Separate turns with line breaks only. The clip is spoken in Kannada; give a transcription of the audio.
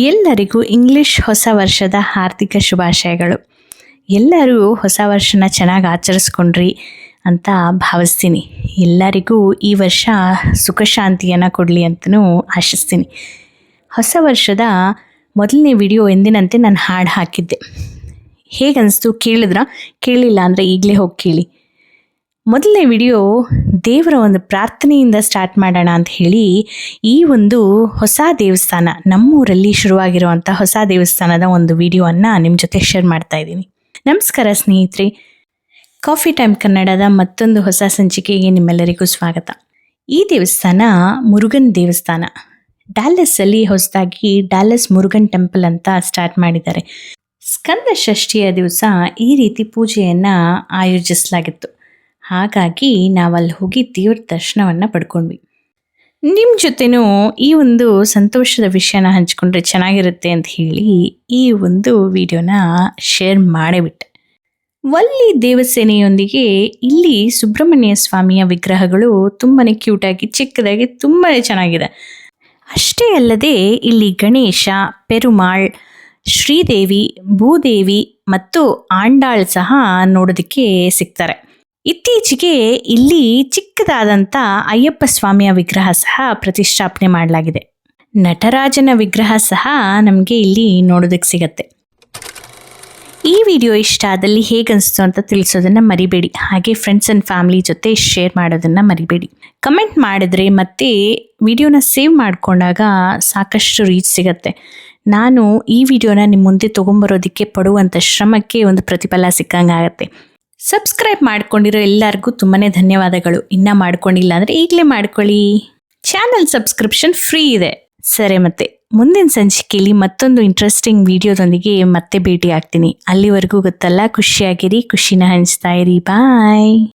ಎಲ್ಲರಿಗೂ ಇಂಗ್ಲಿಷ್ ಹೊಸ ವರ್ಷದ ಹಾರ್ದಿಕ ಶುಭಾಶಯಗಳು. ಎಲ್ಲರೂ ಹೊಸ ವರ್ಷನ ಚೆನ್ನಾಗಿ ಆಚರಿಸ್ಕೊಂಡ್ರಿ ಅಂತ ಭಾವಿಸ್ತೀನಿ. ಎಲ್ಲರಿಗೂ ಈ ವರ್ಷ ಸುಖ ಶಾಂತಿಯನ್ನು ಕೊಡಲಿ ಅಂತಲೂ ಆಶಿಸ್ತೀನಿ. ಹೊಸ ವರ್ಷದ ಮೊದಲನೇ ವಿಡಿಯೋ ಎಂದಿನಂತೆ ನಾನು ಹಾಡು ಹಾಕಿದ್ದೆ. ಹೇಗನ್ನಿಸ್ತು ಕೇಳಿಲ್ಲ ಅಂದರೆ ಈಗಲೇ ಹೋಗಿ ಕೇಳಿ. ಮೊದಲನೇ ವಿಡಿಯೋ ದೇವರ ಒಂದು ಪ್ರಾರ್ಥನೆಯಿಂದ ಸ್ಟಾರ್ಟ್ ಮಾಡೋಣ ಅಂತ ಹೇಳಿ ಈ ಒಂದು ಹೊಸ ದೇವಸ್ಥಾನ, ನಮ್ಮೂರಲ್ಲಿ ಶುರುವಾಗಿರುವಂಥ ಹೊಸ ದೇವಸ್ಥಾನದ ಒಂದು ವಿಡಿಯೋವನ್ನು ನಿಮ್ಮ ಜೊತೆ ಶೇರ್ ಮಾಡ್ತಾ ಇದ್ದೀನಿ. ನಮಸ್ಕಾರ ಸ್ನೇಹಿತರೆ, ಕಾಫಿ ಟೈಮ್ ಕನ್ನಡದ ಮತ್ತೊಂದು ಹೊಸ ಸಂಚಿಕೆಗೆ ನಿಮ್ಮೆಲ್ಲರಿಗೂ ಸ್ವಾಗತ. ಈ ದೇವಸ್ಥಾನ ಮುರುಗನ್ ದೇವಸ್ಥಾನ. ಡ್ಯಾಲಸ್ಸಲ್ಲಿ ಹೊಸದಾಗಿ ಡ್ಯಾಲಸ್ ಮುರುಗನ್ ಟೆಂಪಲ್ ಅಂತ ಸ್ಟಾರ್ಟ್ ಮಾಡಿದ್ದಾರೆ. ಸ್ಕಂದ ಷಷ್ಠಿಯ ದಿವಸ ಈ ರೀತಿ ಪೂಜೆಯನ್ನು ಆಯೋಜಿಸಲಾಗಿತ್ತು. ಹಾಗಾಗಿ ನಾವಲ್ಲಿ ಹೋಗಿ ದೇವ್ರ ದರ್ಶನವನ್ನು ಪಡ್ಕೊಂಡ್ವಿ. ನಿಮ್ಮ ಜೊತೆನೂ ಈ ಒಂದು ಸಂತೋಷದ ವಿಷಯನ ಹಂಚ್ಕೊಂಡ್ರೆ ಚೆನ್ನಾಗಿರುತ್ತೆ ಅಂತ ಹೇಳಿ ಈ ಒಂದು ವಿಡಿಯೋನ ಶೇರ್ ಮಾಡಿಬಿಟ್ಟೆ. ವಲ್ಲಿ ದೇವಸೇನೆಯೊಂದಿಗೆ ಇಲ್ಲಿ ಸುಬ್ರಹ್ಮಣ್ಯ ಸ್ವಾಮಿಯ ವಿಗ್ರಹಗಳು ತುಂಬಾ ಕ್ಯೂಟಾಗಿ ಚಿಕ್ಕದಾಗಿ ತುಂಬಾ ಚೆನ್ನಾಗಿದೆ. ಅಷ್ಟೇ ಅಲ್ಲದೆ ಇಲ್ಲಿ ಗಣೇಶ, ಪೆರುಮಾಳ್, ಶ್ರೀದೇವಿ, ಭೂದೇವಿ ಮತ್ತು ಆಂಡಾಳ್ ಸಹ ನೋಡೋದಕ್ಕೆ ಸಿಗ್ತಾರೆ. ಇತ್ತೀಚೆಗೆ ಇಲ್ಲಿ ಚಿಕ್ಕದಾದಂಥ ಅಯ್ಯಪ್ಪ ಸ್ವಾಮಿಯ ವಿಗ್ರಹ ಸಹ ಪ್ರತಿಷ್ಠಾಪನೆ ಮಾಡಲಾಗಿದೆ. ನಟರಾಜನ ವಿಗ್ರಹ ಸಹ ನಮಗೆ ಇಲ್ಲಿ ನೋಡೋದಕ್ಕೆ ಸಿಗತ್ತೆ. ಈ ವಿಡಿಯೋ ಇಷ್ಟ ಆದಲ್ಲಿ ಹೇಗನ್ನಿಸ್ತು ಅಂತ ತಿಳಿಸೋದನ್ನು ಮರಿಬೇಡಿ. ಹಾಗೆ ಫ್ರೆಂಡ್ಸ್ ಆ್ಯಂಡ್ ಫ್ಯಾಮಿಲಿ ಜೊತೆ ಶೇರ್ ಮಾಡೋದನ್ನು ಮರಿಬೇಡಿ. ಕಮೆಂಟ್ ಮಾಡಿದ್ರೆ ಮತ್ತೆ ವಿಡಿಯೋನ ಸೇವ್ ಮಾಡಿಕೊಂಡಾಗ ಸಾಕಷ್ಟು ರೀಚ್ ಸಿಗತ್ತೆ. ನಾನು ಈ ವಿಡಿಯೋನ ನಿಮ್ಮ ಮುಂದೆ ತೊಗೊಂಬರೋದಕ್ಕೆ ಪಡುವಂಥ ಶ್ರಮಕ್ಕೆ ಒಂದು ಪ್ರತಿಫಲ ಸಿಕ್ಕಂಗಾಗತ್ತೆ. ಸಬ್ಸ್ಕ್ರೈಬ್ ಮಾಡ್ಕೊಂಡಿರೋ ಎಲ್ಲರಿಗೂ ತುಂಬಾ ಧನ್ಯವಾದಗಳು. ಇನ್ನೂ ಮಾಡ್ಕೊಂಡಿಲ್ಲ ಅಂದರೆ ಈಗಲೇ ಮಾಡ್ಕೊಳ್ಳಿ. ಚಾನಲ್ ಸಬ್ಸ್ಕ್ರಿಪ್ಷನ್ ಫ್ರೀ ಇದೆ. ಸರಿ, ಮತ್ತೆ ಮುಂದಿನ ಸಂಚಿಕೆಯಲ್ಲಿ ಮತ್ತೊಂದು ಇಂಟ್ರೆಸ್ಟಿಂಗ್ ವಿಡಿಯೋದೊಂದಿಗೆ ಮತ್ತೆ ಭೇಟಿ ಆಗ್ತೀನಿ. ಅಲ್ಲಿವರೆಗೂ ಗೊತ್ತಲ್ಲ, ಖುಷಿಯಾಗಿರಿ, ಖುಷಿನ ಹಂಚ್ತಾ ಇರಿ. ಬಾಯ್.